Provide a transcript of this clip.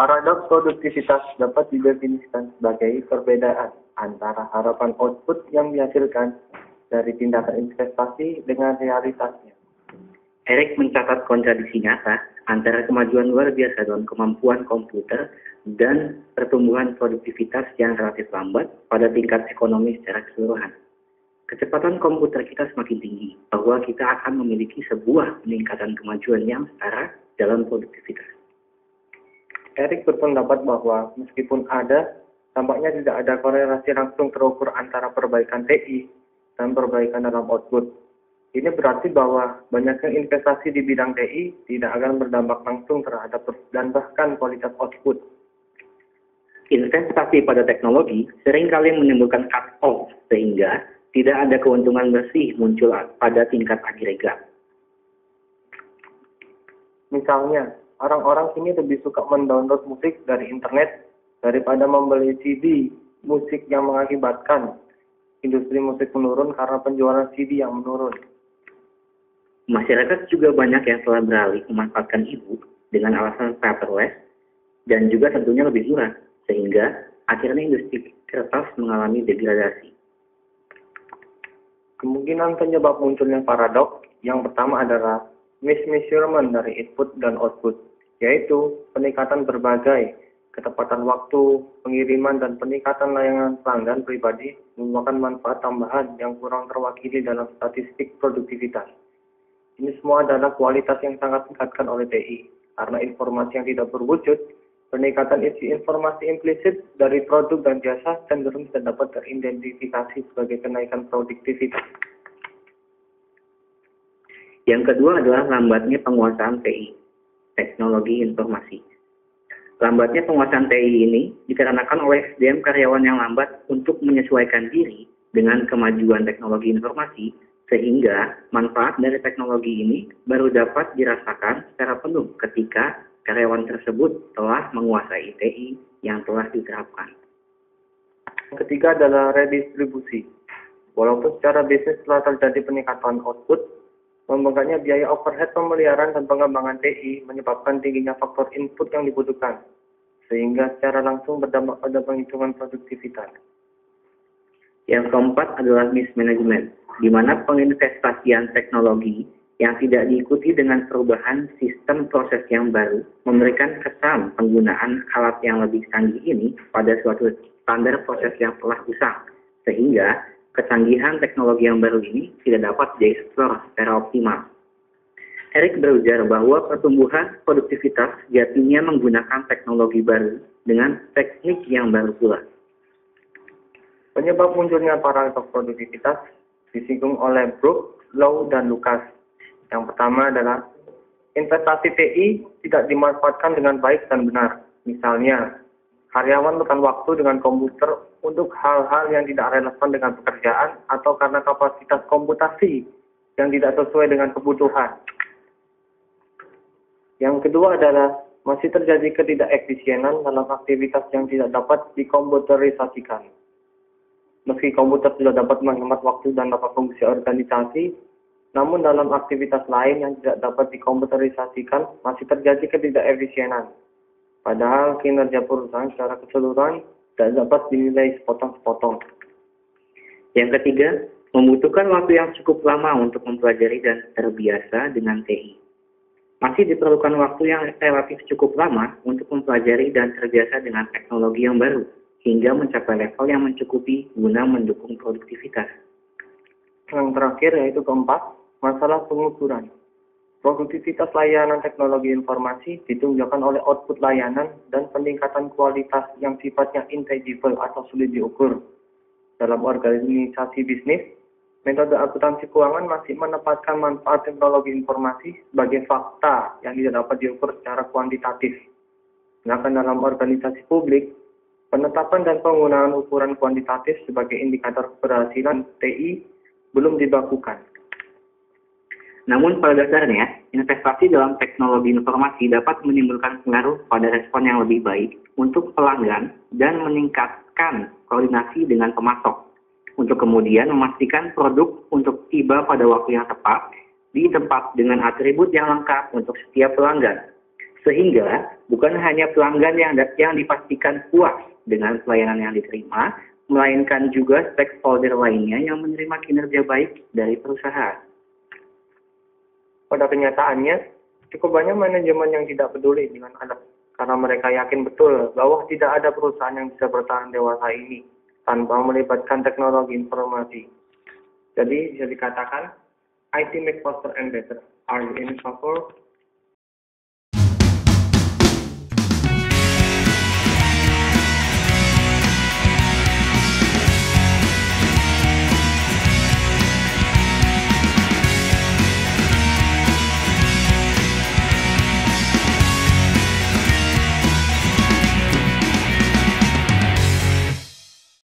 Paradoks produktivitas dapat didefinisikan sebagai perbedaan antara harapan output yang dihasilkan dari tindakan investasi dengan realitasnya. Eric mencatat kontradiksi nyata antara kemajuan luar biasa dalam kemampuan komputer dan pertumbuhan produktivitas yang relatif lambat pada tingkat ekonomi secara keseluruhan. Kecepatan komputer kita semakin tinggi, bahwa kita akan memiliki sebuah peningkatan kemajuan yang setara dalam produktivitas. Eric berpendapat bahwa meskipun tampaknya tidak ada korelasi langsung terukur antara perbaikan TI dan perbaikan dalam output. Ini berarti bahwa banyaknya investasi di bidang TI tidak akan berdampak langsung terhadap dan bahkan kualitas output. Investasi pada teknologi seringkali menimbulkan cut-off sehingga tidak ada keuntungan bersih muncul pada tingkat agregat. Misalnya, orang-orang kini lebih suka mendownload musik dari internet daripada membeli CD musik yang mengakibatkan industri musik menurun karena penjualan CD yang menurun. Masyarakat juga banyak yang telah beralih memanfaatkan e-book dengan alasan paperless dan juga tentunya lebih murah, sehingga akhirnya industri kertas mengalami degradasi. Kemungkinan penyebab munculnya paradoks yang pertama adalah mismeasurement dari input dan output, yaitu peningkatan berbagai ketepatan waktu, pengiriman, dan peningkatan layanan pelanggan pribadi merupakan manfaat tambahan yang kurang terwakili dalam statistik produktivitas. Ini semua adalah kualitas yang sangat ditingkatkan oleh TI, karena informasi yang tidak berwujud, peningkatan isi informasi implisit dari produk dan jasa cenderung tidak dapat teridentifikasi sebagai kenaikan produktivitas. Yang kedua adalah lambatnya penguasaan TI, teknologi informasi. Lambatnya penguasaan TI ini dikarenakan oleh SDM karyawan yang lambat untuk menyesuaikan diri dengan kemajuan teknologi informasi, sehingga manfaat dari teknologi ini baru dapat dirasakan secara penuh ketika karyawan tersebut telah menguasai TI yang telah diterapkan. Yang ketiga adalah redistribusi. Walaupun secara bisnis telah terjadi peningkatan output, membengkaknya biaya overhead pemeliharaan dan pengembangan TI menyebabkan tingginya faktor input yang dibutuhkan, sehingga secara langsung berdampak pada penghitungan produktivitas. Yang keempat adalah mismanagement, di mana penginvestasian teknologi yang tidak diikuti dengan perubahan sistem proses yang baru memberikan kesan penggunaan alat yang lebih canggih ini pada suatu standar proses yang telah usang, sehingga kecanggihan teknologi yang baru ini tidak dapat dieksplor secara optimal. Eric berujar bahwa pertumbuhan produktivitas sejatinya menggunakan teknologi baru dengan teknik yang baru pula. Penyebab munculnya paradoks produktivitas disinggung oleh Brooke, Low, dan Lucas. Yang pertama adalah investasi TI tidak dimanfaatkan dengan baik dan benar. Misalnya, karyawan makan waktu dengan komputer untuk hal-hal yang tidak relevan dengan pekerjaan atau karena kapasitas komputasi yang tidak sesuai dengan kebutuhan. Yang kedua adalah masih terjadi ketidakefisienan dalam aktivitas yang tidak dapat dikomputerisasikan. Meski komputer sudah dapat menghemat waktu dan dapat fungsi organisasi, namun dalam aktivitas lain yang tidak dapat dikomputerisasikan masih terjadi ketidakefisienan. Padahal kinerja perusahaan secara keseluruhan tidak dapat dinilai sepotong-sepotong. Yang ketiga, membutuhkan waktu yang cukup lama untuk mempelajari dan terbiasa dengan TI. Masih diperlukan waktu yang relatif cukup lama untuk mempelajari dan terbiasa dengan teknologi yang baru, hingga mencapai level yang mencukupi guna mendukung produktivitas. Yang terakhir yaitu keempat, masalah pengukuran. Produktivitas layanan teknologi informasi ditunjukkan oleh output layanan dan peningkatan kualitas yang sifatnya intangible atau sulit diukur. Dalam organisasi bisnis, metode akuntansi keuangan masih menempatkan manfaat teknologi informasi sebagai fakta yang tidak dapat diukur secara kuantitatif. Sedangkan dalam organisasi publik, penetapan dan penggunaan ukuran kuantitatif sebagai indikator keberhasilan TI belum dibakukan. Namun pada dasarnya, investasi dalam teknologi informasi dapat menimbulkan pengaruh pada respon yang lebih baik untuk pelanggan dan meningkatkan koordinasi dengan pemasok, untuk kemudian memastikan produk untuk tiba pada waktu yang tepat di tempat dengan atribut yang lengkap untuk setiap pelanggan. Sehingga Bukan hanya pelanggan yang dipastikan puas dengan pelayanan yang diterima, melainkan juga stakeholder lainnya yang menerima kinerja baik dari perusahaan. Pada kenyataannya, cukup banyak manajemen yang tidak peduli dengan anak, karena mereka yakin betul bahwa tidak ada perusahaan yang bisa bertahan dewasa ini tanpa melibatkan teknologi informasi. Jadi bisa dikatakan, IT make faster and better. Are you in favor?